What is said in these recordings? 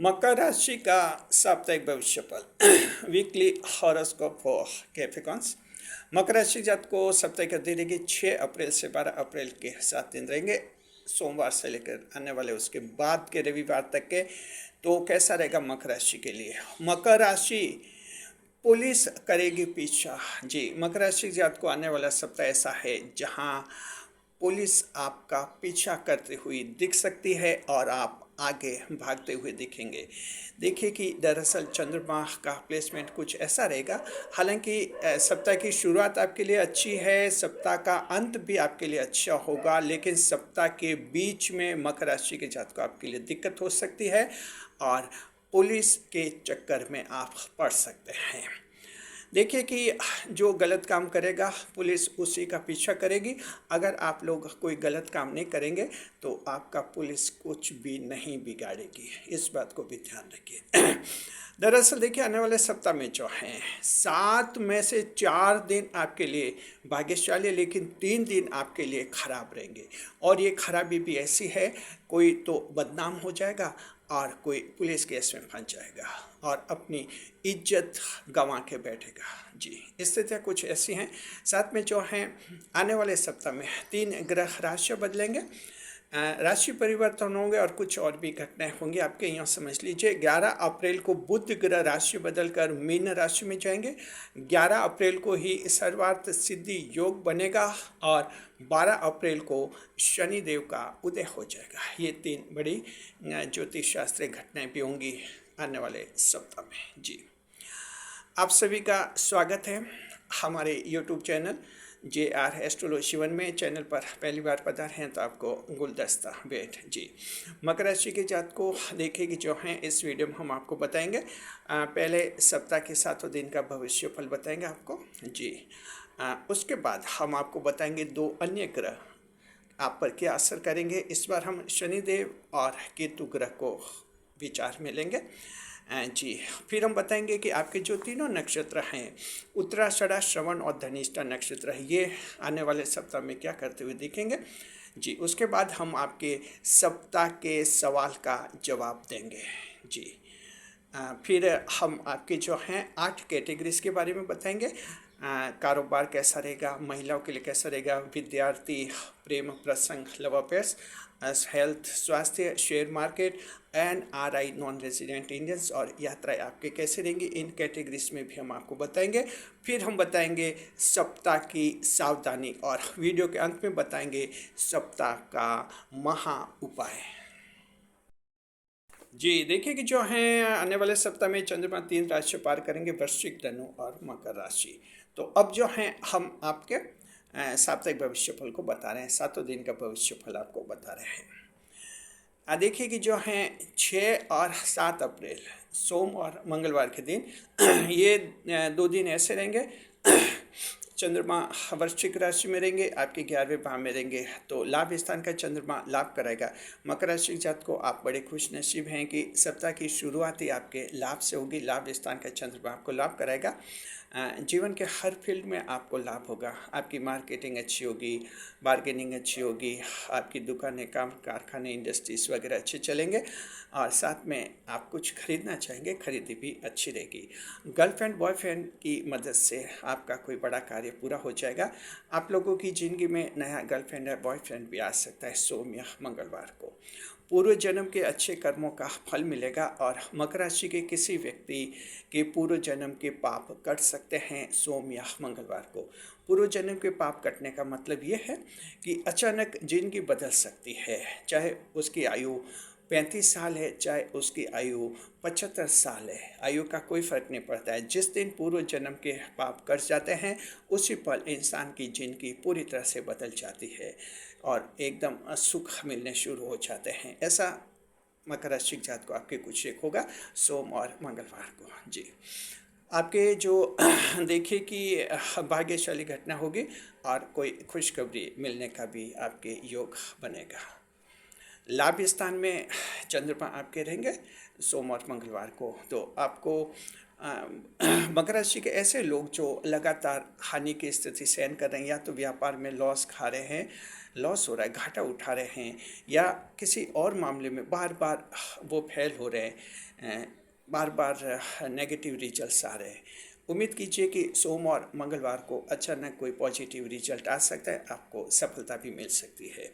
मकर राशि का साप्ताहिक भविष्यफल वीकली हॉरोस्कोप फॉर कैप्रिकॉन्स। मकर राशि जात को साप्ताहिक अवधि रहेगी 6 अप्रैल से 12 अप्रैल के 7 दिन रहेंगे, सोमवार से लेकर आने वाले उसके बाद के रविवार तक के। तो कैसा रहेगा मकर राशि के लिए? मकर राशि पुलिस करेगी पीछा। जी, मकर राशि जात को आने वाला सप्ताह ऐसा है जहां पुलिस आपका पीछा करती हुई दिख सकती है और आप आगे भागते हुए दिखेंगे। देखिए कि दरअसल चंद्रमा का प्लेसमेंट कुछ ऐसा रहेगा। हालांकि सप्ताह की शुरुआत आपके लिए अच्छी है, सप्ताह का अंत भी आपके लिए अच्छा होगा, लेकिन सप्ताह के बीच में मकर राशि के जातकों को आपके लिए दिक्कत हो सकती है और पुलिस के चक्कर में आप पड़ सकते हैं। देखिए कि जो गलत काम करेगा पुलिस उसी का पीछा करेगी। अगर आप लोग कोई गलत काम नहीं करेंगे तो आपका पुलिस कुछ भी नहीं बिगाड़ेगी, इस बात को भी ध्यान रखिए। दरअसल देखिए, आने वाले सप्ताह में जो हैं 7 में से 4 दिन आपके लिए भाग्यशाली है, लेकिन 3 दिन आपके लिए खराब रहेंगे। और ये खराबी भी ऐसी है, कोई तो बदनाम हो जाएगा और कोई पुलिस केस में फंस जाएगा और अपनी इज्जत गंवा के बैठेगा। जी, स्थितियाँ कुछ ऐसी हैं। साथ में जो हैं आने वाले सप्ताह में 3 ग्रह राशि बदलेंगे, राशि परिवर्तन होंगे और कुछ और भी घटनाएं होंगी आपके। यहाँ समझ लीजिए 11 अप्रैल को बुध ग्रह राशि बदलकर मीन राशि में जाएंगे। 11 अप्रैल को ही सर्वार्थ सिद्धि योग बनेगा और 12 अप्रैल को शनिदेव का उदय हो जाएगा। ये 3 बड़ी ज्योतिष शास्त्रीय घटनाएं भी होंगी आने वाले सप्ताह में। जी, आप सभी का स्वागत है हमारे YouTube चैनल JR एस्ट्रोलॉजी 1 में। चैनल पर पहली बार पधारे हैं तो आपको गुलदस्ता भेंट। जी, मकर राशि के जात को देखेगी जो हैं इस वीडियो में हम आपको बताएंगे। पहले सप्ताह के 7 दिन का भविष्य फल बताएंगे आपको। जी, उसके बाद हम आपको बताएंगे 2 अन्य ग्रह आप पर क्या असर करेंगे। इस बार हम शनिदेव और केतु ग्रह को विचार में लेंगे। जी, फिर हम बताएंगे कि आपके जो तीनों नक्षत्र हैं, उत्तराषाढ़ा, श्रवण और धनिष्ठा नक्षत्र, ये आने वाले सप्ताह में क्या करते हुए दिखेंगे। जी, उसके बाद हम आपके सप्ताह के सवाल का जवाब देंगे। जी, फिर हम आपके जो हैं 8 कैटेगरीज के बारे में बताएंगे। कारोबार कैसा रहेगा, महिलाओं के लिए कैसा रहेगा, विद्यार्थी, प्रेम प्रसंग, लव अफेयर्स, हेल्थ, स्वास्थ्य, share market, NRI non resident Indians और यात्राएं आपके कैसे रहेंगी, इन कैटेगरीज में भी हम आपको बताएंगे। फिर हम बताएंगे सप्ताह की सावधानी और वीडियो के अंत में बताएंगे सप्ताह का महा उपाय। जी, देखिए कि जो हैं आने वाले सप्ताह में चंद्रमा 3 राशि पार करेंगे, वृश्चिक, धनु और मकर राशि। तो अब जो हैं हम आपके साप्ताहिक भविष्यफल को बता रहे हैं, 7 दिन का भविष्यफल आपको बता रहे हैं। देखिए कि जो हैं 6 और 7 अप्रैल सोम और मंगलवार के दिन ये 2 दिन ऐसे रहेंगे। चंद्रमा वृश्चिक राशि में रहेंगे, आपके 11वें भाव में रहेंगे, तो लाभ स्थान का चंद्रमा लाभ कराएगा। मकर राशि जात को आप बड़े खुश नसीब हैं कि सप्ताह की शुरुआत ही आपके लाभ से होगी। लाभ स्थान का चंद्रमा आपको लाभ कराएगा। जीवन के हर फील्ड में आपको लाभ होगा। आपकी मार्केटिंग अच्छी होगी, बार्गेनिंग अच्छी होगी, आपकी दुकानें, काम कारखाने, इंडस्ट्रीज वगैरह अच्छे चलेंगे और साथ में आप कुछ खरीदना चाहेंगे, खरीदी भी अच्छी रहेगी। गर्लफ्रेंड बॉयफ्रेंड की मदद से आपका कोई बड़ा कार्य पूरा हो जाएगा। आप लोगों की ज़िंदगी में नया गर्लफ्रेंड या बॉयफ्रेंड भी आ सकता है सोम या मंगलवार को। पूर्व जन्म के अच्छे कर्मों का फल मिलेगा और मकर राशि के किसी व्यक्ति के पूर्व जन्म के पाप कट सकते हैं सोम या मंगलवार को। पूर्व जन्म के पाप कटने का मतलब ये है कि अचानक जिंदगी बदल सकती है, चाहे उसकी आयु 35 साल है, चाहे उसकी आयु 75 साल है, आयु का कोई फर्क नहीं पड़ता है। जिस दिन पूर्व जन्म के पाप कट जाते हैं उसी पल इंसान की जिंदगी पूरी तरह से बदल जाती है और एकदम सुख मिलने शुरू हो जाते हैं। ऐसा मकर राशि जात को आपके कुछ एक होगा सोम और मंगलवार को। जी, आपके जो देखिए कि भाग्यशाली घटना होगी और कोई खुशखबरी मिलने का भी आपके योग बनेगा। लाभ स्थान में चंद्रमा आपके रहेंगे सोम और मंगलवार को, तो आपको मकर राशि के ऐसे लोग जो लगातार हानि की स्थिति सहन कर रहे हैं, या तो व्यापार में लॉस खा रहे हैं, लॉस हो रहा है, घाटा उठा रहे हैं, या किसी और मामले में बार बार वो फेल हो रहे हैं, बार बार नेगेटिव रिजल्ट्स आ रहे हैं। उम्मीद कीजिए कि सोम और मंगलवार को अचानक कोई पॉजिटिव रिजल्ट आ सकता है, आपको सफलता भी मिल सकती है।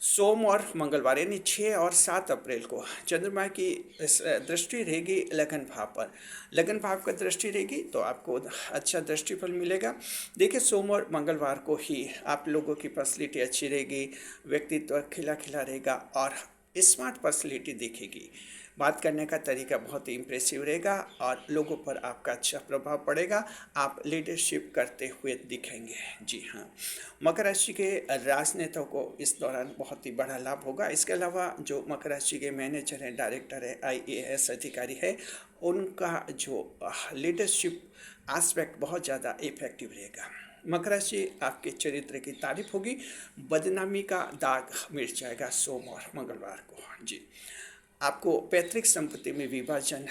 सोम और मंगलवार यानी 6 और 7 अप्रैल को चंद्रमा की दृष्टि रहेगी लगन भाव पर। लगन भाव का दृष्टि रहेगी तो आपको अच्छा दृष्टिफल मिलेगा। देखिए, सोम और मंगलवार को ही आप लोगों की पर्सनैलिटी अच्छी रहेगी, व्यक्तित्व खिला खिला रहेगा और स्मार्ट पर्सनैलिटी दिखेगी। बात करने का तरीका बहुत ही इम्प्रेसिव रहेगा और लोगों पर आपका अच्छा प्रभाव पड़ेगा। आप लीडरशिप करते हुए दिखेंगे। जी हाँ, मकर राशि के राजनेताओं को इस दौरान बहुत ही बड़ा लाभ होगा। इसके अलावा जो मकर राशि के मैनेजर हैं, डायरेक्टर है, IAS अधिकारी है, उनका जो लीडरशिप एस्पेक्ट बहुत ज़्यादा इफेक्टिव रहेगा। मकर राशि आपके चरित्र की तारीफ होगी, बदनामी का दाग मिट जाएगा सोम और मंगलवार को। जी, आपको पैतृक संपत्ति में विभाजन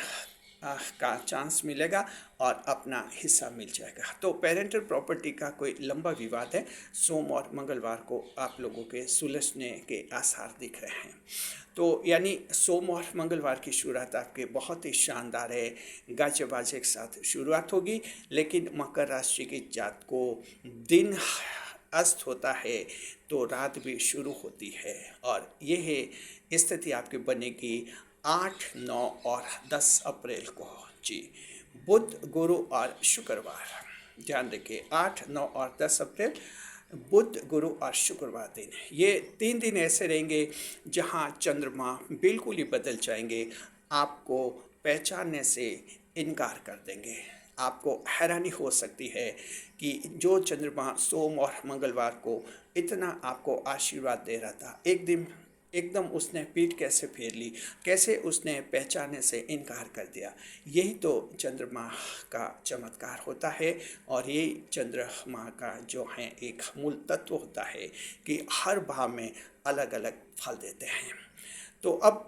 का चांस मिलेगा और अपना हिस्सा मिल जाएगा। तो पेरेंटल प्रॉपर्टी का कोई लंबा विवाद है, सोम और मंगलवार को आप लोगों के सुलझने के आसार दिख रहे हैं। तो यानी सोम और मंगलवार की शुरुआत आपके बहुत ही शानदार है, गाजे बाजे के साथ शुरुआत होगी। लेकिन मकर राशि के जात को दिन अस्त होता है तो रात भी शुरू होती है, और यह स्थिति आपकी बनेगी 8, 9 और 10 अप्रैल को। जी, बुध, गुरु और शुक्रवार ध्यान रखिए, 8, 9 और 10 अप्रैल बुध, गुरु और शुक्रवार दिन, ये 3 दिन ऐसे रहेंगे जहां चंद्रमा बिल्कुल ही बदल जाएंगे, आपको पहचानने से इनकार कर देंगे। आपको हैरानी हो सकती है कि जो चंद्रमा सोम और मंगलवार को इतना आपको आशीर्वाद दे रहा था, एक दिन एकदम उसने पीठ कैसे फेर ली, कैसे उसने पहचानने से इनकार कर दिया। यही तो चंद्रमा का चमत्कार होता है, और यही चंद्रमा का जो है एक मूल तत्व होता है कि हर भाव में अलग अलग फल देते हैं। तो अब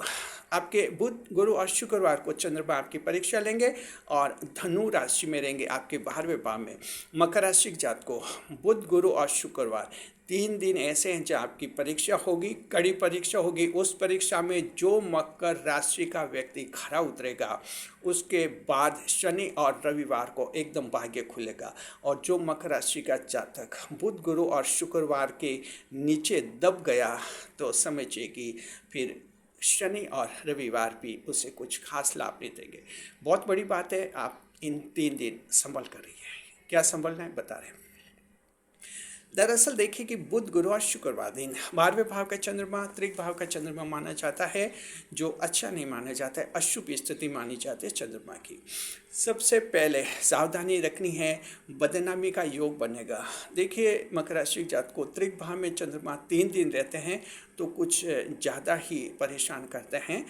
आपके बुध, गुरु और शुक्रवार को चंद्रमा आपकी परीक्षा लेंगे और धनु राशि में रहेंगे, आपके 12वें भाव में। मकर राशि के जात को बुध, गुरु और शुक्रवार 3 दिन ऐसे हैं जहाँ आपकी परीक्षा होगी, कड़ी परीक्षा होगी। उस परीक्षा में जो मकर राशि का व्यक्ति खरा उतरेगा, उसके बाद शनि और रविवार को एकदम भाग्य खुलेगा। और जो मकर राशि का जातक बुध, गुरु और शुक्रवार के नीचे दब गया, तो समझिए कि फिर शनि और रविवार भी उसे कुछ खास लाभ नहीं देंगे। बहुत बड़ी बात है, आप इन 3 दिन संभल कर रहिए। क्या संभलना है बता रहे हैं। दरअसल देखिए कि बुध, गुरु और शुक्रवार दिन 12वें भाव का चंद्रमा त्रिक भाव का चंद्रमा माना जाता है, जो अच्छा नहीं माना जाता है, अशुभ स्थिति मानी जाती है चंद्रमा की। सबसे पहले सावधानी रखनी है, बदनामी का योग बनेगा। देखिए, मकर राशि जात को त्रिक भाव में चंद्रमा 3 दिन रहते हैं तो कुछ ज़्यादा ही परेशान करते हैं,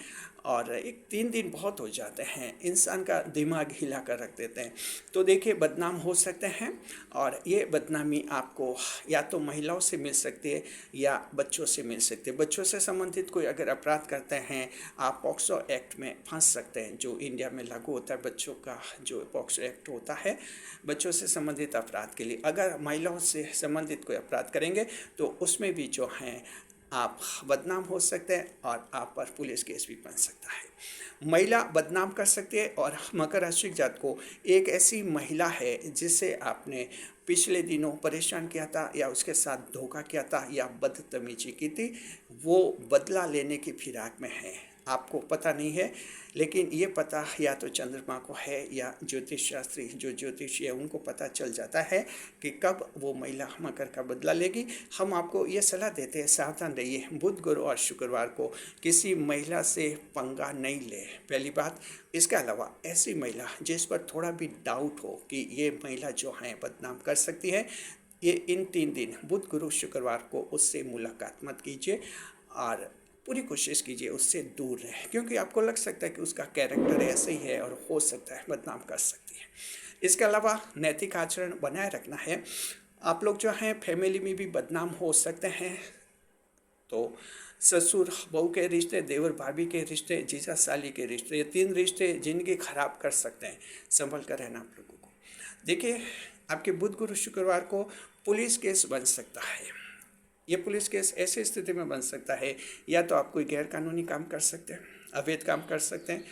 और एक 3 दिन बहुत हो जाते हैं, इंसान का दिमाग हिला कर रख देते हैं। तो देखिए, बदनाम हो सकते हैं, और ये बदनामी आपको या तो महिलाओं से मिल सकती है या बच्चों से मिल सकती है। बच्चों से संबंधित कोई अगर अपराध करते हैं, आप पॉक्सो एक्ट में फंस सकते हैं, जो इंडिया में लागू होता है बच्चों का जो पॉक्सो एक्ट होता है बच्चों से संबंधित अपराध के लिए। अगर महिलाओं से संबंधित कोई अपराध करेंगे तो उसमें भी जो हैं आप बदनाम हो सकते हैं, और आप पर पुलिस केस भी बन सकता है। महिला बदनाम कर सकती है, और मकर राशि जात को एक ऐसी महिला है जिसे आपने पिछले दिनों परेशान किया था, या उसके साथ धोखा किया था, या बदतमीजी की थी, वो बदला लेने की फिराक में है। आपको पता नहीं है, लेकिन ये पता या तो चंद्रमा को है या ज्योतिष शास्त्री जो ज्योतिषी है उनको पता चल जाता है कि कब वो महिला मकर का बदला लेगी। हम आपको ये सलाह देते हैं, सावधान रहिए। बुध, गुरु और शुक्रवार को किसी महिला से पंगा नहीं ले, पहली बात। इसके अलावा ऐसी महिला जिस पर थोड़ा भी डाउट हो कि ये महिला जो है बदनाम कर सकती है, ये इन 3 दिन बुध, गुरु, शुक्रवार को उससे मुलाकात मत कीजिए, और पूरी कोशिश कीजिए उससे दूर रहे, क्योंकि आपको लग सकता है कि उसका कैरेक्टर ऐसे ही है और हो सकता है बदनाम कर सकती है। इसके अलावा नैतिक आचरण बनाए रखना है। आप लोग जो हैं फैमिली में भी बदनाम हो सकते हैं, तो ससुर बहू के रिश्ते, देवर भाभी के रिश्ते, जीजा साली के रिश्ते, ये 3 रिश्ते जिंदगी खराब कर सकते हैं। संभल कर रहना आप लोगों को। देखिए, आपके बुध गुरु शुक्रवार को पुलिस केस बन सकता है। ये पुलिस केस ऐसी स्थिति में बन सकता है, या तो आप कोई गैर कानूनी काम कर सकते हैं, अवैध काम कर सकते हैं,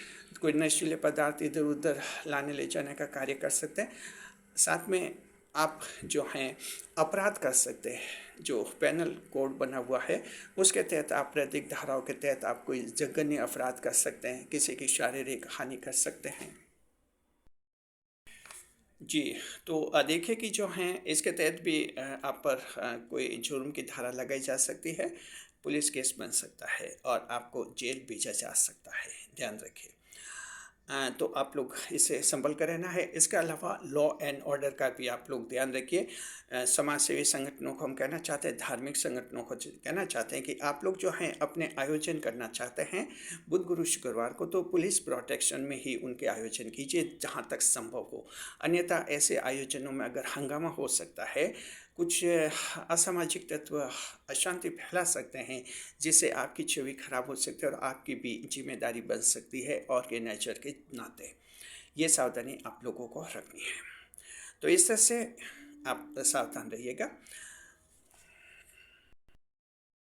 कोई नशीले पदार्थ इधर उधर लाने ले जाने का कार्य कर सकते हैं। साथ में आप जो हैं अपराध कर सकते हैं, जो पेनल कोड बना हुआ है उसके तहत, आपराधिक धाराओं के तहत आप कोई जघन्य अपराध कर सकते हैं, किसी की शारीरिक हानि कर सकते हैं। जी, तो देखिए कि जो हैं इसके तहत भी आप पर कोई जुर्म की धारा लगाई जा सकती है, पुलिस केस बन सकता है और आपको जेल भेजा जा सकता है, ध्यान रखिए। तो आप लोग इसे संभल कर रहना है। इसके अलावा लॉ एंड ऑर्डर का भी आप लोग ध्यान रखिए। समाज सेवी संगठनों को हम कहना चाहते हैं, धार्मिक संगठनों को कहना चाहते हैं कि आप लोग जो हैं अपने आयोजन करना चाहते हैं बुध गुरु शुक्रवार को, तो पुलिस प्रोटेक्शन में ही उनके आयोजन कीजिए जहाँ तक संभव हो। अन्यथा ऐसे आयोजनों में अगर हंगामा हो सकता है, कुछ असामाजिक तत्व अशांति फैला सकते हैं, जिससे आपकी छवि खराब हो सकती है और आपकी भी जिम्मेदारी बन सकती है ऑर्गेनाइजर के नाते। ये सावधानी आप लोगों को रखनी है। तो इस तरह से आप सावधान रहिएगा।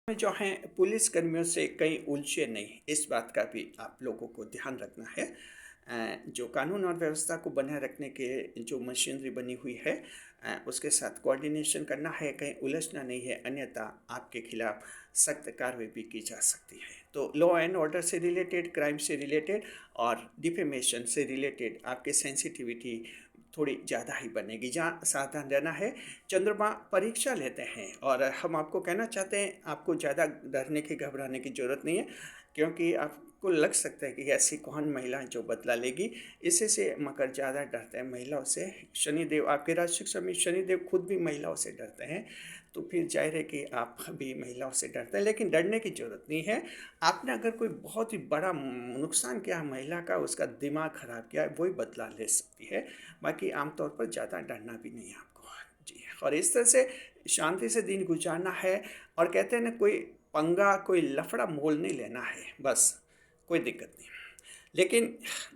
जो हैं पुलिस कर्मियों से कहीं उलझे नहीं, इस बात का भी आप लोगों को ध्यान रखना है। जो कानून और व्यवस्था को बनाए रखने के जो मशीनरी बनी हुई है, उसके साथ कोऑर्डिनेशन करना है, कहीं उलझना नहीं है, अन्यथा आपके खिलाफ सख्त कार्रवाई भी की जा सकती है। तो लॉ एंड ऑर्डर से रिलेटेड, क्राइम से रिलेटेड और डिफेमेशन से रिलेटेड आपकी सेंसिटिविटी थोड़ी ज़्यादा ही बनेगी, जहाँ सावधान रहना है। चंद्रमा परीक्षा लेते हैं और हम आपको कहना चाहते हैं, आपको ज़्यादा डरने की घबराने की ज़रूरत नहीं है, क्योंकि आपको लग सकता है कि ऐसी कौन महिला जो बदला लेगी। इससे से मकर ज़्यादा डरते हैं महिलाओं से। शनिदेव, आपके राशि स्वामी शनिदेव खुद भी महिलाओं से डरते हैं, तो फिर जाहिर है कि आप भी महिलाओं से डरते हैं, लेकिन डरने की ज़रूरत नहीं है। आपने अगर कोई बहुत ही बड़ा नुकसान किया महिला का, उसका दिमाग खराब किया है, वही बदला ले सकती है। बाकी आमतौर पर ज़्यादा डरना भी नहीं है आपको। जी, और इस तरह से शांति से दिन गुजारना है। और कहते हैं ना, कोई पंगा, कोई लफड़ा मोल नहीं लेना है, बस, कोई दिक्कत नहीं। लेकिन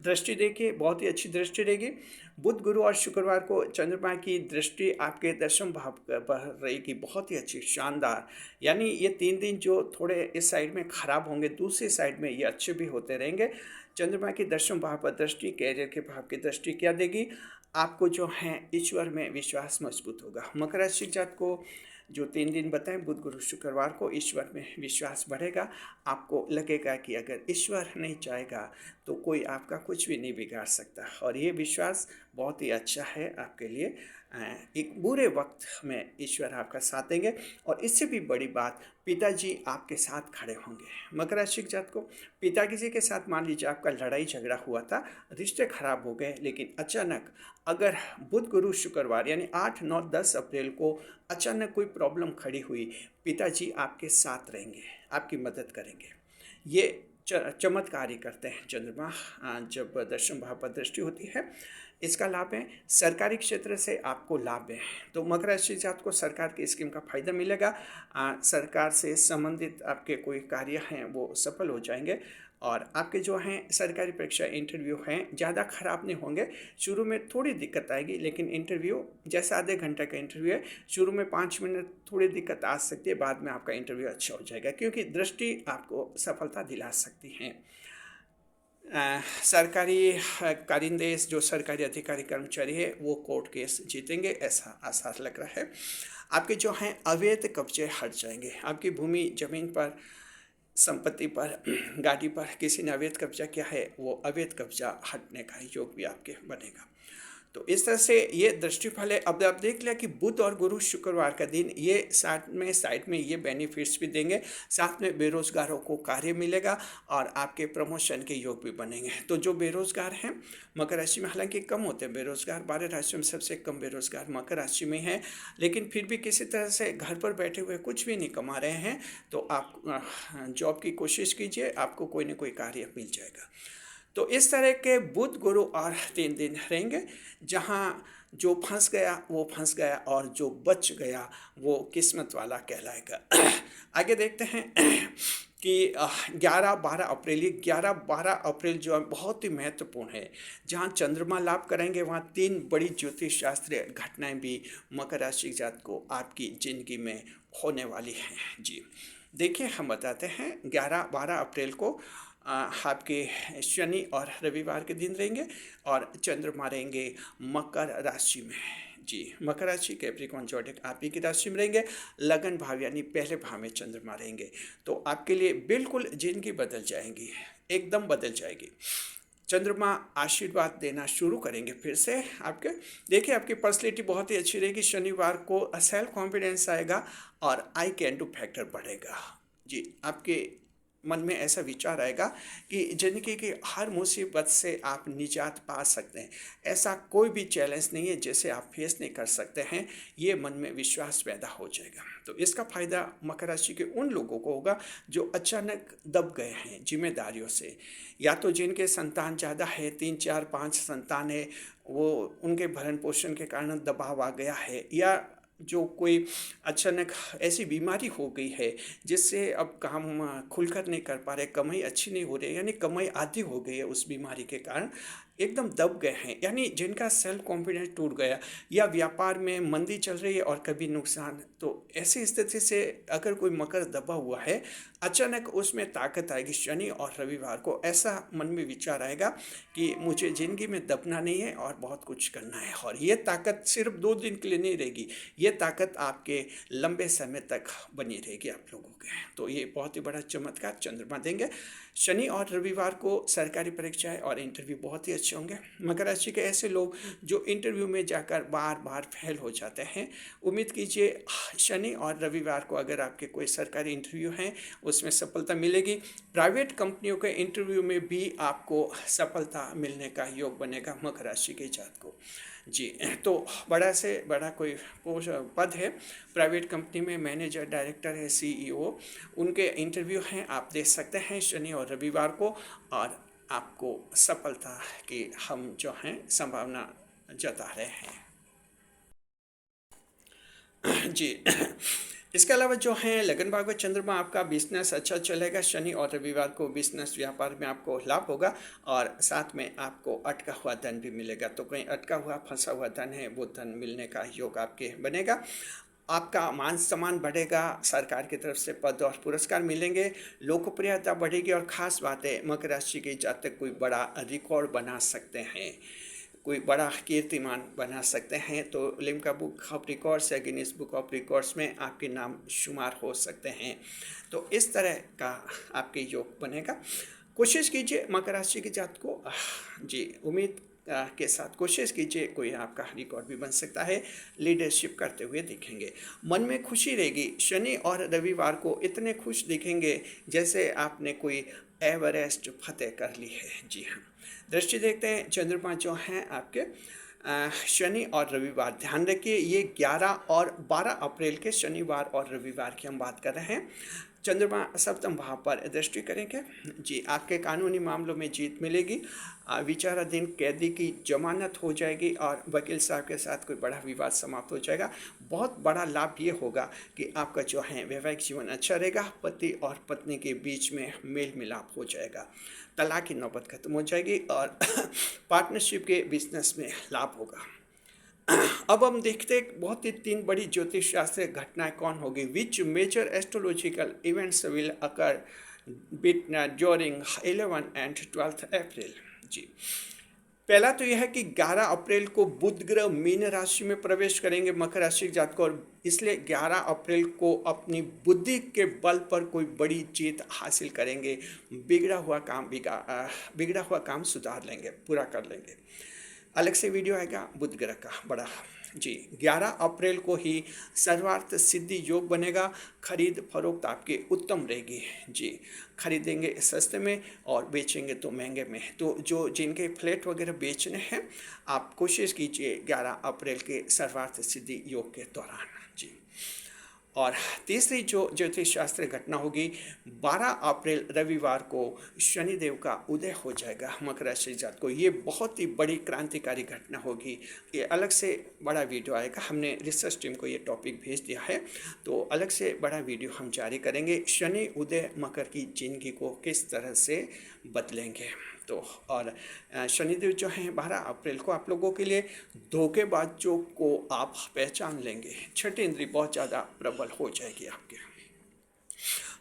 दृष्टि देखिए, बहुत ही अच्छी दृष्टि रहेगी। बुध गुरु और शुक्रवार को चंद्रमा की दृष्टि आपके दशम भाव पर रहेगी, बहुत ही अच्छी, शानदार। यानी ये 3 दिन जो थोड़े इस साइड में खराब होंगे, दूसरी साइड में ये अच्छे भी होते रहेंगे। चंद्रमा की दशम भाव पर दृष्टि कैरियर के भाव की दृष्टि क्या देगी? आपको जो है ईश्वर में विश्वास मजबूत होगा। मकर राशि जात को जो 3 दिन बताएं, बुध गुरु शुक्रवार को ईश्वर में विश्वास बढ़ेगा। आपको लगेगा कि अगर ईश्वर नहीं चाहेगा तो कोई आपका कुछ भी नहीं बिगाड़ सकता, और ये विश्वास बहुत ही अच्छा है आपके लिए। एक बुरे वक्त में ईश्वर आपका साथ देंगे, और इससे भी बड़ी बात, पिताजी आपके साथ खड़े होंगे। मकर राशि जात को पिताजी के साथ मान लीजिए आपका लड़ाई झगड़ा हुआ था, रिश्ते खराब हो गए, लेकिन अचानक अगर बुध गुरु शुक्रवार यानी 8, 9, 10 अप्रैल को अचानक कोई प्रॉब्लम खड़ी हुई, पिताजी आपके साथ रहेंगे, आपकी मदद करेंगे। ये चमत्कारी करते हैं चंद्रमा जब दशम भाव पर दृष्टि होती है। इसका लाभ है सरकारी क्षेत्र से आपको लाभ है। तो मकर राशि जात को सरकार की स्कीम का फायदा मिलेगा। सरकार से संबंधित आपके कोई कार्य हैं वो सफल हो जाएंगे, और आपके जो हैं सरकारी परीक्षा इंटरव्यू हैं ज़्यादा ख़राब नहीं होंगे। शुरू में थोड़ी दिक्कत आएगी, लेकिन इंटरव्यू जैसा आधे घंटे का इंटरव्यू है, शुरू में 5 मिनट थोड़ी दिक्कत आ सकती है, बाद में आपका इंटरव्यू अच्छा हो जाएगा, क्योंकि दृष्टि आपको सफलता दिला सकती हैं। सरकारी कारिंदे, जो सरकारी अधिकारी कर्मचारी है, वो कोर्ट केस जीतेंगे, ऐसा आसार लग रहा है। आपके जो हैं अवैध कब्जे हट जाएंगे। आपकी भूमि, जमीन पर, संपत्ति पर, गाड़ी पर किसी ने अवैध कब्जा किया है, वो अवैध कब्जा हटने का योग भी आपके बनेगा। तो इस तरह से ये दृष्टिफल है। अब आप देख लिया कि बुध और गुरु शुक्रवार का दिन, ये साइड में ये बेनिफिट्स भी देंगे। साथ में बेरोजगारों को कार्य मिलेगा और आपके प्रमोशन के योग भी बनेंगे। तो जो बेरोजगार हैं, मकर राशि में हालांकि कम होते हैं बेरोजगार, 12 राशियों में सबसे कम बेरोजगार मकर राशि में है, लेकिन फिर भी किसी तरह से घर पर बैठे हुए कुछ भी नहीं कमा रहे हैं, तो आप जॉब की कोशिश कीजिए, आपको कोई ना कोई कार्य मिल जाएगा। तो इस तरह के बुध गुरु और 3 दिन रहेंगे, जहाँ जो फंस गया वो फंस गया, और जो बच गया वो किस्मत वाला कहलाएगा। आगे देखते हैं कि 11-12 अप्रैल, ये 11-12 अप्रैल जो है बहुत ही महत्वपूर्ण है। जहाँ चंद्रमा लाभ करेंगे वहाँ 3 बड़ी ज्योतिष शास्त्रीय घटनाएं भी मकर राशि जात को आपकी ज़िंदगी में होने वाली हैं। जी देखिए, हम बताते हैं 11-12 अप्रैल को आपके शनि और रविवार के दिन रहेंगे और चंद्रमा रहेंगे मकर राशि में। जी मकर राशि कैप्रिकॉर्न ज़ोडिएक आप ही की राशि में रहेंगे। लगन भाव यानी पहले भाव में चंद्रमा रहेंगे, तो आपके लिए बिल्कुल ज़िंदगी बदल जाएंगी, एकदम बदल जाएगी। चंद्रमा आशीर्वाद देना शुरू करेंगे फिर से आपके। देखिए, आपकी पर्सनैलिटी बहुत ही अच्छी रहेगी। शनिवार को सेल्फ कॉन्फिडेंस आएगा और आई कैन डू फैक्टर बढ़ेगा। जी आपके मन में ऐसा विचार आएगा कि ज़िंदगी की हर मुसीबत से आप निजात पा सकते हैं। ऐसा कोई भी चैलेंज नहीं है जिसे आप फेस नहीं कर सकते हैं। ये मन में विश्वास पैदा हो जाएगा। तो इसका फ़ायदा मकर राशि के उन लोगों को होगा जो अचानक दब गए हैं जिम्मेदारियों से, या तो जिनके संतान ज़्यादा है, 3-4-5 संतान है, वो उनके भरण पोषण के कारण दबाव आ गया है, या जो कोई अचानक ऐसी बीमारी हो गई है जिससे अब काम खुलकर नहीं कर पा रहे, कमाई अच्छी नहीं हो रही, यानी कमाई आधी हो गई है उस बीमारी के कारण, एकदम दब गए हैं, यानी जिनका सेल्फ कॉन्फिडेंस टूट गया, या व्यापार में मंदी चल रही है और कभी नुकसान। तो ऐसी स्थिति से अगर कोई मकर दबा हुआ है, अचानक उसमें ताकत आएगी। शनि और रविवार को ऐसा मन में विचार आएगा कि मुझे ज़िंदगी में दबना नहीं है और बहुत कुछ करना है। और ये ताकत सिर्फ 2 दिन के लिए नहीं रहेगी, ये ताकत आपके लंबे समय तक बनी रहेगी आप लोगों के। तो ये बहुत ही बड़ा चमत्कार चंद्रमा देंगे। शनि और रविवार को सरकारी परीक्षाएं और इंटरव्यू बहुत ही अच्छे होंगे। मकर राशि के ऐसे लोग जो इंटरव्यू में जाकर बार बार फेल हो जाते हैं, उम्मीद कीजिए शनि और रविवार को अगर आपके कोई सरकारी इंटरव्यू हैं उसमें सफलता मिलेगी। प्राइवेट कंपनियों के इंटरव्यू में भी आपको सफलता मिलने का योग बनेगा मकर राशि के जात को। जी तो बड़ा से बड़ा कोई पद है प्राइवेट कंपनी में, मैनेजर, डायरेक्टर है, सीईओ, उनके इंटरव्यू हैं, आप दे सकते हैं शनि और रविवार को, और आपको सफलता की हम जो हैं संभावना जता रहे हैं। जी इसके अलावा जो है लगन भाव में चंद्रमा, आपका बिजनेस अच्छा चलेगा। शनि और रविवार को बिजनेस व्यापार में आपको लाभ होगा और साथ में आपको अटका हुआ धन भी मिलेगा। तो कहीं अटका हुआ फंसा हुआ धन है, वो धन मिलने का योग आपके बनेगा। आपका मान सम्मान बढ़ेगा, सरकार की तरफ से पद और पुरस्कार मिलेंगे, लोकप्रियता बढ़ेगी, और ख़ास बात है मकर राशि के जातक कोई बड़ा रिकॉर्ड बना सकते हैं, कोई बड़ा कीर्तिमान बना सकते हैं। तो लिम्का बुक ऑफ रिकॉर्ड्स या गिनीज बुक ऑफ रिकॉर्ड्स में आपके नाम शुमार हो सकते हैं। तो इस तरह का आपके योग बनेगा। कोशिश कीजिए मकर राशि के जात को, जी उम्मीद के साथ कोशिश कीजिए, कोई आपका रिकॉर्ड भी बन सकता है। लीडरशिप करते हुए दिखेंगे, मन में खुशी रहेगी। शनि और रविवार को इतने खुश दिखेंगे जैसे आपने कोई एवरेस्ट फतेह कर ली है। जी हाँ, दृष्टि देखते हैं चंद्रमा जो हैं आपके शनि और रविवार, ध्यान रखिए ये 11 और 12 अप्रैल के शनिवार और रविवार की हम बात कर रहे हैं। चंद्रमा सप्तम भाव पर दृष्टि करेंगे। जी आपके कानूनी मामलों में जीत मिलेगी, विचाराधीन कैदी की जमानत हो जाएगी और वकील साहब के साथ कोई बड़ा विवाद समाप्त हो जाएगा। बहुत बड़ा लाभ ये होगा कि आपका जो है वैवाहिक जीवन अच्छा रहेगा, पति और पत्नी के बीच में मेल मिलाप हो जाएगा, तलाक की नौबत खत्म हो जाएगी और पार्टनरशिप के बिजनेस में लाभ होगा। अब हम देखते हैं बहुत ही 3 बड़ी ज्योतिष शास्त्रीय घटनाएं कौन होगी। Which major astrological events will occur during 11 and 12 April. जी पहला तो यह है कि 11 अप्रैल को बुध ग्रह मीन राशि में प्रवेश करेंगे मकर राशि के जातकों, और इसलिए 11 अप्रैल को अपनी बुद्धि के बल पर कोई बड़ी जीत हासिल करेंगे। बिगड़ा हुआ काम सुधार लेंगे, पूरा कर लेंगे। अलग से वीडियो आएगा बुध ग्रह का बड़ा। जी 11 अप्रैल को ही सर्वार्थ सिद्धि योग बनेगा। खरीद फरोख्त आपकी उत्तम रहेगी। जी खरीदेंगे सस्ते में और बेचेंगे तो महंगे में। तो जो जिनके फ्लैट वगैरह बेचने हैं, आप कोशिश कीजिए 11 अप्रैल के सर्वार्थ सिद्धि योग के दौरान। जी और तीसरी जो ज्योतिष शास्त्र घटना होगी, 12 अप्रैल रविवार को शनिदेव का उदय हो जाएगा मकर राशि जात को। ये बहुत ही बड़ी क्रांतिकारी घटना होगी। ये अलग से बड़ा वीडियो आएगा, हमने रिसर्च टीम को ये टॉपिक भेज दिया है, तो अलग से बड़ा वीडियो हम जारी करेंगे। शनि उदय मकर की जिंदगी को किस तरह से बदलेंगे। तो और शनिदेव जो हैं 12 अप्रैल को आप लोगों के लिए धोखेबाजों को आप पहचान लेंगे। छठी इंद्री बहुत ज़्यादा प्रबल हो जाएगी आपके।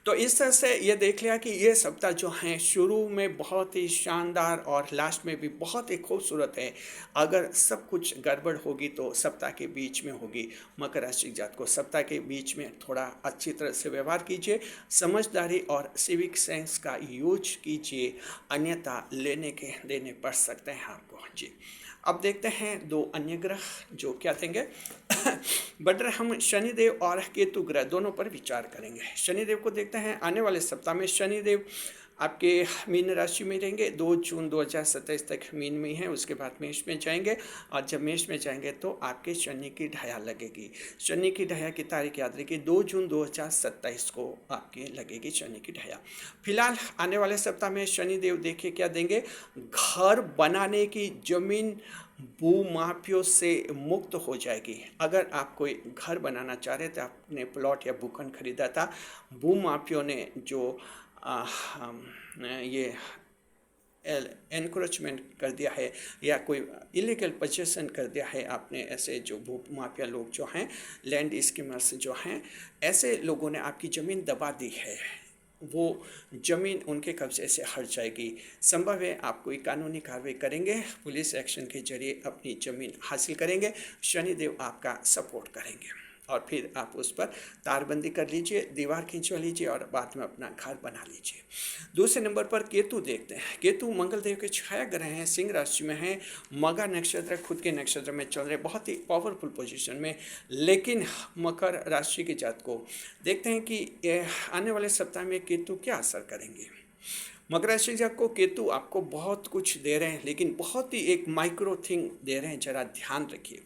तो इस तरह से ये देख लिया कि ये सप्ताह जो हैं शुरू में बहुत ही शानदार और लास्ट में भी बहुत ही खूबसूरत है। अगर सब कुछ गड़बड़ होगी तो सप्ताह के बीच में होगी। मकर राशि जात को सप्ताह के बीच में थोड़ा अच्छी तरह से व्यवहार कीजिए, समझदारी और सिविक सेंस का यूज कीजिए, अन्यथा लेने के देने पड़ सकते हैं आपको जी। अब देखते हैं दो अन्य ग्रह जो क्या देंगे। बट हम शनिदेव और केतु ग्रह दोनों पर विचार करेंगे। शनिदेव को देखते हैं आने वाले सप्ताह में शनिदेव आपके मीन राशि में रहेंगे। 2 जून 2027 तक मीन में हैं, उसके बाद मेष में जाएंगे और जब मेष में जाएंगे तो आपके शनि की ढाया लगेगी। शनि की ढाया की तारीख याद रखिए, 2 जून 2027 को आपके लगेगी शनि की ढाया। फिलहाल आने वाले सप्ताह में शनिदेव देखिए क्या देंगे, घर बनाने की जमीन भूमाफियों से मुक्त हो जाएगी। अगर आप कोई घर बनाना चाह रहे थे, आपने प्लॉट या भूखंड खरीदा था, भूमाफियों ने जो ये एनक्रोचमेंट कर दिया है या कोई इलीगल पोजेसन कर दिया है आपने, ऐसे जो भू माफिया लोग जो हैं, लैंड स्कीमर्स जो हैं, ऐसे लोगों ने आपकी ज़मीन दबा दी है, वो ज़मीन उनके कब्जे से हट जाएगी। संभव है आप कोई कानूनी कार्रवाई करेंगे, पुलिस एक्शन के जरिए अपनी ज़मीन हासिल करेंगे, शनिदेव आपका सपोर्ट करेंगे और फिर आप उस पर तारबंदी कर लीजिए, दीवार खींचवा लीजिए और बाद में अपना घर बना लीजिए। दूसरे नंबर पर केतु देखते हैं। केतु मंगल देव के छाया ग्रह हैं, सिंह राशि में हैं, मघा नक्षत्र खुद के नक्षत्र में चल रहे, बहुत ही पावरफुल पोजीशन में। लेकिन मकर राशि के जात को देखते हैं कि आने वाले सप्ताह में केतु क्या असर करेंगे। मकर राशि जात को केतु आपको बहुत कुछ दे रहे हैं, लेकिन बहुत ही एक माइक्रो थिंग दे रहे हैं, जरा ध्यान रखिए।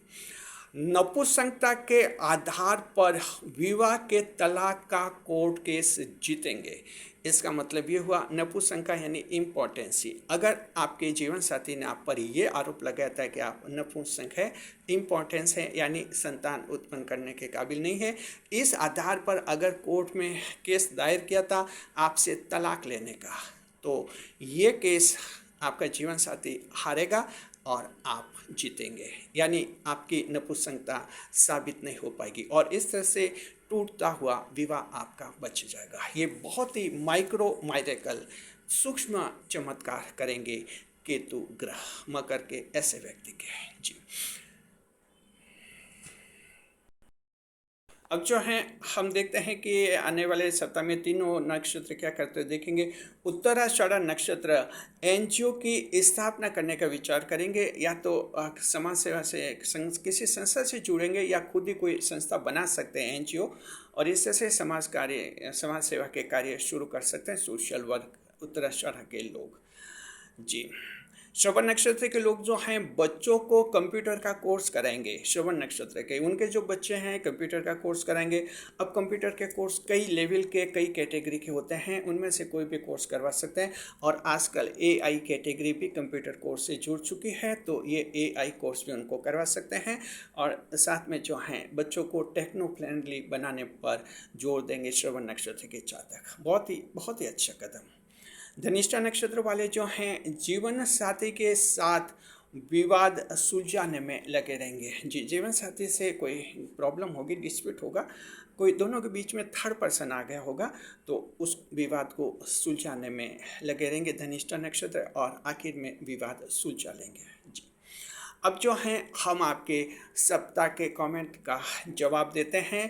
नपुंसकता के आधार पर विवाह के तलाक का कोर्ट केस जीतेंगे। इसका मतलब ये हुआ नपुंसकता यानी इम्पोर्टेंसी। अगर आपके जीवन साथी ने आप पर ये आरोप लगाया था कि आप नपुंसक है, इम्पोर्टेंस है यानी संतान उत्पन्न करने के काबिल नहीं है, इस आधार पर अगर कोर्ट में केस दायर किया था आपसे तलाक लेने का, तो ये केस आपका जीवन साथी हारेगा और आप जीतेंगे, यानी आपकी नपुंसकता साबित नहीं हो पाएगी और इस तरह से टूटता हुआ विवाह आपका बच जाएगा। ये बहुत ही माइक्रो माइरेकल सूक्ष्म चमत्कार करेंगे केतु ग्रह मकर के ऐसे व्यक्ति के जी। अब जो है हम देखते हैं कि आने वाले सप्ताह में तीनों नक्षत्र क्या करते हैं देखेंगे। उत्तराषाढ़ा नक्षत्र एनजीओ की स्थापना करने का विचार करेंगे, या तो समाज सेवा से किसी संस्था से जुड़ेंगे या खुद ही कोई संस्था बना सकते हैं एनजीओ, और इससे से समाज सेवा के कार्य शुरू कर सकते हैं सोशल वर्क उत्तराषाढ़ा के लोग जी। श्रवण नक्षत्र के लोग जो हैं बच्चों को कंप्यूटर का कोर्स कराएंगे। श्रवण नक्षत्र के उनके जो बच्चे हैं कंप्यूटर का कोर्स कराएंगे। अब कंप्यूटर के कोर्स कई लेवल के कई कैटेगरी के होते हैं, उनमें से कोई भी कोर्स करवा सकते हैं और आजकल एआई कैटेगरी भी कंप्यूटर कोर्स से जुड़ चुकी है, तो ये एआई कोर्स भी उनको करवा सकते हैं और साथ में जो हैं बच्चों को टेक्नो फ्रेंडली बनाने पर जोर देंगे श्रवण नक्षत्र के जातक। बहुत ही अच्छा कदम। धनिष्ठा नक्षत्र वाले जो हैं जीवन साथी के साथ विवाद सुलझाने में लगे रहेंगे जी। जीवन साथी से कोई प्रॉब्लम होगी, डिस्प्यूट होगा, कोई दोनों के बीच में थर्ड पर्सन आ गया होगा, तो उस विवाद को सुलझाने में लगे रहेंगे धनिष्ठा नक्षत्र और आखिर में विवाद सुलझा लेंगे जी। अब जो हैं हम आपके सप्ताह के कमेंट का जवाब देते हैं।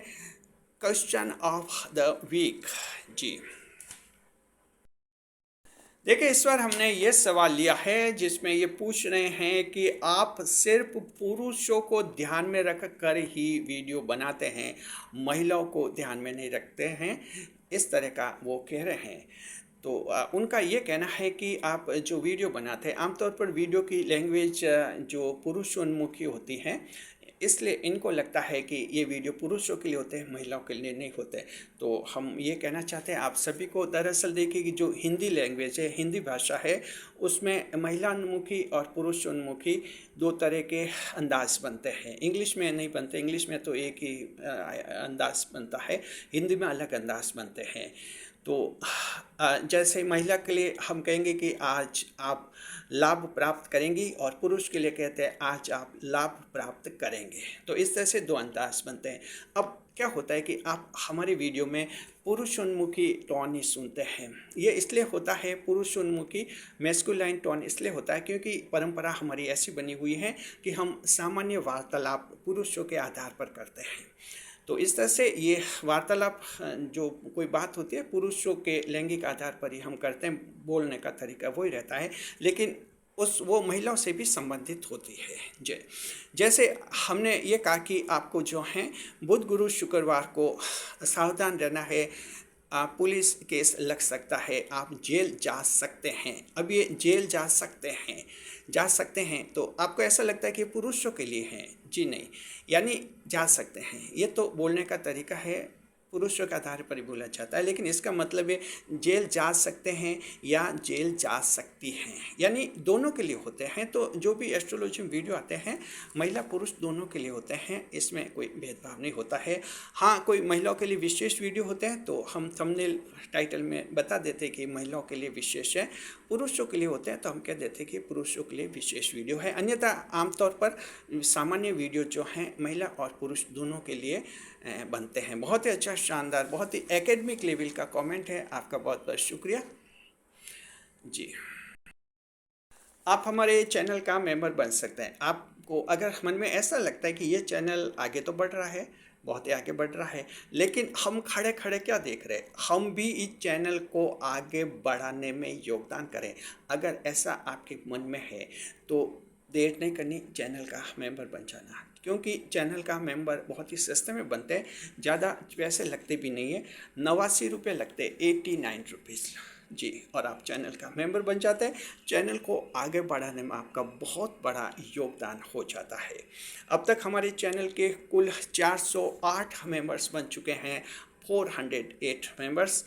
क्वेश्चन ऑफ द वीक जी। देखिए इस बार हमने ये सवाल लिया है जिसमें ये पूछ रहे हैं कि आप सिर्फ पुरुषों को ध्यान में रख कर ही वीडियो बनाते हैं, महिलाओं को ध्यान में नहीं रखते हैं, इस तरह का वो कह रहे हैं। तो उनका ये कहना है कि आप जो वीडियो बनाते हैं आमतौर पर वीडियो की लैंग्वेज जो पुरुषोन्मुखी होती है, इसलिए इनको लगता है कि ये वीडियो पुरुषों के लिए होते हैं, महिलाओं के लिए नहीं होते। तो हम ये कहना चाहते हैं आप सभी को, दरअसल देखिए कि जो हिंदी लैंग्वेज है, हिंदी भाषा है, उसमें महिला उन्मुखी और पुरुष उन्मुखी दो तरह के अंदाज बनते हैं। इंग्लिश में नहीं बनते, इंग्लिश में तो एक ही अंदाज बनता है, हिंदी में अलग अंदाज बनते हैं। तो जैसे महिला के लिए हम कहेंगे कि आज आप लाभ प्राप्त करेंगी, और पुरुष के लिए कहते हैं आज आप लाभ प्राप्त करेंगे। तो इस तरह से दो अंदाज बनते हैं। अब क्या होता है कि आप हमारे वीडियो में पुरुष उन्मुखी टोन ही सुनते हैं। ये इसलिए होता है, पुरुष उन्मुखी मैस्कुलाइन टोन इसलिए होता है क्योंकि परंपरा हमारी ऐसी बनी हुई है कि हम सामान्य वार्तालाप पुरुषों के आधार पर करते हैं। तो इस तरह से ये वार्तालाप जो कोई बात होती है पुरुषों के लैंगिक आधार पर ही हम करते हैं, बोलने का तरीका वही रहता है, लेकिन वो महिलाओं से भी संबंधित होती है। जैसे हमने ये कहा कि आपको जो है बुध गुरु शुक्रवार को सावधान रहना है, पुलिस केस लग सकता है, आप जेल जा सकते हैं। अब ये जेल जा सकते हैं तो आपको ऐसा लगता है कि पुरुषों के लिए है, जी नहीं, यानी जा सकते हैं ये तो बोलने का तरीका है, पुरुषों के आधार पर ही बोला जाता है, लेकिन इसका मतलब है जेल जा सकते हैं या जेल जा सकती हैं, यानी दोनों के लिए होते हैं। तो जो भी एस्ट्रोलॉजी में वीडियो आते हैं महिला पुरुष दोनों के लिए होते हैं, इसमें कोई भेदभाव नहीं होता है। हाँ, कोई महिलाओं के लिए विशेष वीडियो होते हैं तो हम थंबनेल टाइटल में बता देते कि महिलाओं के लिए विशेष है, पुरुषों के लिए होते हैं तो हम कह देते कि पुरुषों के लिए विशेष वीडियो है। अन्यथा आमतौर पर सामान्य वीडियो जो हैं महिला और पुरुष दोनों के लिए बनते हैं। बहुत ही अच्छा, शानदार, बहुत ही एकेडमिक लेवल का कमेंट है, आपका बहुत बहुत शुक्रिया जी। आप हमारे चैनल का मेंबर बन सकते हैं। आपको अगर मन में ऐसा लगता है कि ये चैनल आगे तो बढ़ रहा है, बहुत ही आगे बढ़ रहा है, लेकिन हम खड़े खड़े क्या देख रहे हैं, हम भी इस चैनल को आगे बढ़ाने में योगदान करें। अगर ऐसा आपके मन में है तो देर नहीं करनी, चैनल का मेंबर बन जाना, क्योंकि चैनल का मेंबर बहुत ही सस्ते में बनते हैं, ज़्यादा पैसे लगते भी नहीं है, 89 रुपये लगते, 89 रुपीज़ जी, और आप चैनल का मेंबर बन जाते हैं। चैनल को आगे बढ़ाने में आपका बहुत बड़ा योगदान हो जाता है। अब तक हमारे चैनल के कुल 408 मेंबर्स बन चुके हैं, 408 मेंबर्स,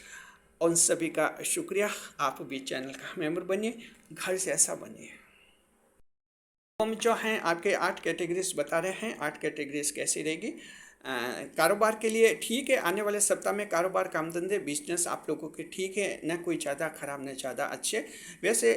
उन सभी का शुक्रिया। आप भी चैनल का मेंबर बनिए, घर से ऐसा बनिए। हम जो हैं आपके 8 कैटेगरीज बता रहे हैं, 8 कैटेगरीज कैसी रहेगी कारोबार के लिए। ठीक है, आने वाले सप्ताह में कारोबार, काम धंधे, बिजनेस आप लोगों के ठीक है, न कोई ज़्यादा खराब न ज़्यादा अच्छे, वैसे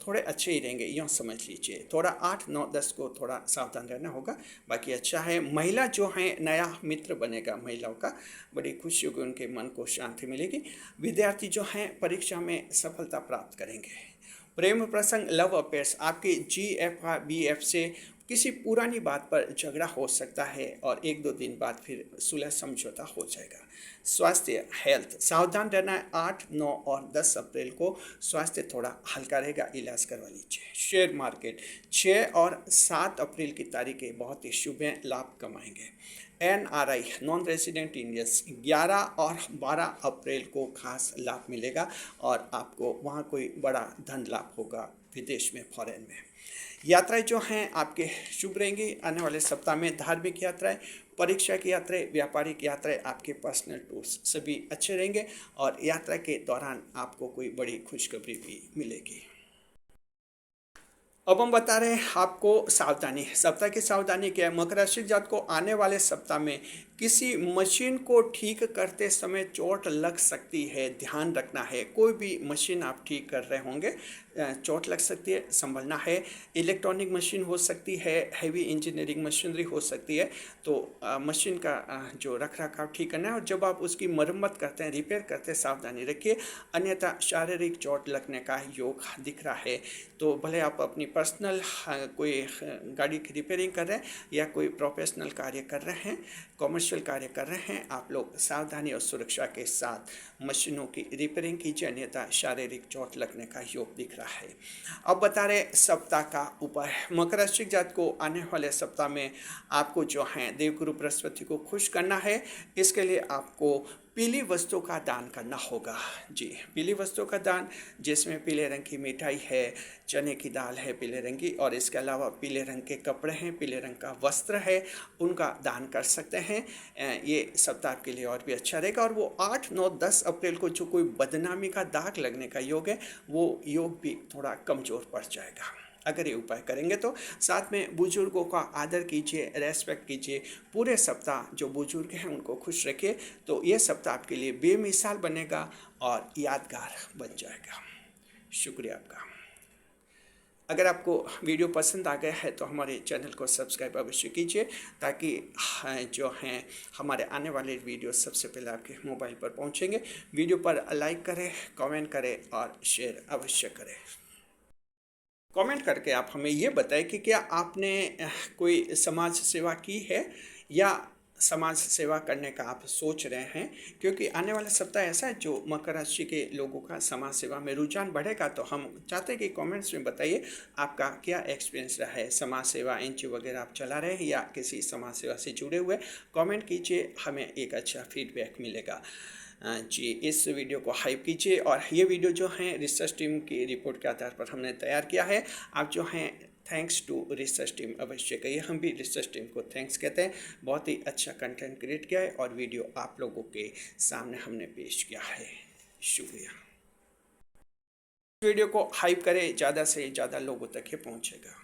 थोड़े अच्छे ही रहेंगे, यूँ समझ लीजिए। थोड़ा 8, 9, 10 को थोड़ा सावधान रहना होगा, बाकी अच्छा है। महिला जो हैं नया मित्र बनेगा, महिलाओं का बड़ी खुशी होगी, उनके मन को शांति मिलेगी। विद्यार्थी जो हैं परीक्षा में सफलता प्राप्त करेंगे। प्रेम प्रसंग, लव अफेयर्स, आपके GF का BF से किसी पुरानी बात पर झगड़ा हो सकता है और 1-2 दिन बाद फिर सुलह समझौता हो जाएगा। स्वास्थ्य, हेल्थ, सावधान रहना है। 8, 9 और 10 अप्रैल को स्वास्थ्य थोड़ा हल्का रहेगा, इलाज करवा लीजिए। शेयर मार्केट, 6 और 7 अप्रैल की तारीखें बहुत ही शुभ हैं, लाभ कमाएंगे। NRI, नॉन रेजिडेंट इंडियंस, 11 और 12 अप्रैल को खास लाभ मिलेगा और आपको वहाँ कोई बड़ा धन लाभ होगा विदेश में, फॉरेन में। यात्राएं जो हैं आपके शुभ रहेंगी आने वाले सप्ताह में। धार्मिक यात्राएं, परीक्षा की यात्राएं, व्यापारिक यात्राएं, आपके पर्सनल टूर्स सभी अच्छे रहेंगे और यात्रा के दौरान आपको कोई बड़ी खुशखबरी भी मिलेगी। अब हम बता रहे हैं आपको सावधानी, सप्ताह की सावधानी क्या है। मकर राशि जात को आने वाले सप्ताह में किसी मशीन को ठीक करते समय चोट लग सकती है, ध्यान रखना है। कोई भी मशीन आप ठीक कर रहे होंगे, चोट लग सकती है, संभलना है। इलेक्ट्रॉनिक मशीन हो सकती है, हैवी इंजीनियरिंग मशीनरी हो सकती है, तो मशीन का जो रख रखाव ठीक करना है और जब आप उसकी मरम्मत करते हैं, रिपेयर करते हैं, सावधानी रखिए, अन्यथा शारीरिक चोट लगने का योग दिख रहा है। तो भले आप अपनी पर्सनल कोई गाड़ी की रिपेयरिंग कर रहे हैं या कोई प्रोफेशनल कार्य कर रहे हैं, कॉमर्शियल कार्य कर रहे हैं, आप लोग सावधानी और सुरक्षा के साथ मशीनों की रिपेयरिंग कीजिए, अन्यथा शारीरिक चोट लगने का योग दिख रहा है। अब बता रहे सप्ताह का उपाय। मकर राशि जात को आने वाले सप्ताह में आपको जो है देवगुरु बृहस्पति को खुश करना है। इसके लिए आपको पीली वस्तुओं का दान करना होगा। जी, पीली वस्तुओं का दान, जिसमें पीले रंग की मिठाई है, चने की दाल है पीले रंग की, और इसके अलावा पीले रंग के कपड़े हैं, पीले रंग का वस्त्र है, उनका दान कर सकते हैं। ये सप्ताह आपके लिए और भी अच्छा रहेगा। और वो 8, 9, 10 अप्रैल को जो कोई बदनामी का दाग लगने का योग है, वो योग भी थोड़ा कमज़ोर पड़ जाएगा अगर ये उपाय करेंगे तो। साथ में बुजुर्गों का आदर कीजिए, रेस्पेक्ट कीजिए। पूरे सप्ताह जो बुजुर्ग हैं उनको खुश रखिए, तो ये सप्ताह आपके लिए बेमिसाल बनेगा और यादगार बन जाएगा। शुक्रिया आपका। अगर आपको वीडियो पसंद आ गया है तो हमारे चैनल को सब्सक्राइब अवश्य कीजिए, ताकि जो हैं हमारे आने वाले वीडियो सबसे पहले आपके मोबाइल पर पहुंचेंगे। वीडियो पर लाइक करें, कमेंट करें और शेयर अवश्य करें। कमेंट करके आप हमें ये बताएं कि क्या आपने कोई समाज सेवा की है या समाज सेवा करने का आप सोच रहे हैं, क्योंकि आने वाला सप्ताह ऐसा है जो मकर राशि के लोगों का समाज सेवा में रुझान बढ़ेगा। तो हम चाहते हैं कि कमेंट्स में बताइए आपका क्या एक्सपीरियंस रहा है, समाज सेवा एनजीओ वगैरह आप चला रहे हैं या किसी समाज सेवा से जुड़े हुए। कमेंट कीजिए, हमें एक अच्छा फीडबैक मिलेगा। जी, इस वीडियो को हाइप कीजिए। और ये वीडियो जो है रिसर्च टीम की रिपोर्ट के आधार पर हमने तैयार किया है। आप जो हैं थैंक्स टू रिसर्च टीम अवश्य कहिए, हम भी रिसर्च टीम को थैंक्स कहते हैं। बहुत ही अच्छा कंटेंट क्रिएट किया है और वीडियो आप लोगों के सामने हमने पेश किया है। शुक्रिया। वीडियो को हाइप करें, ज़्यादा से ज़्यादा लोगों तक ये पहुँचेगा।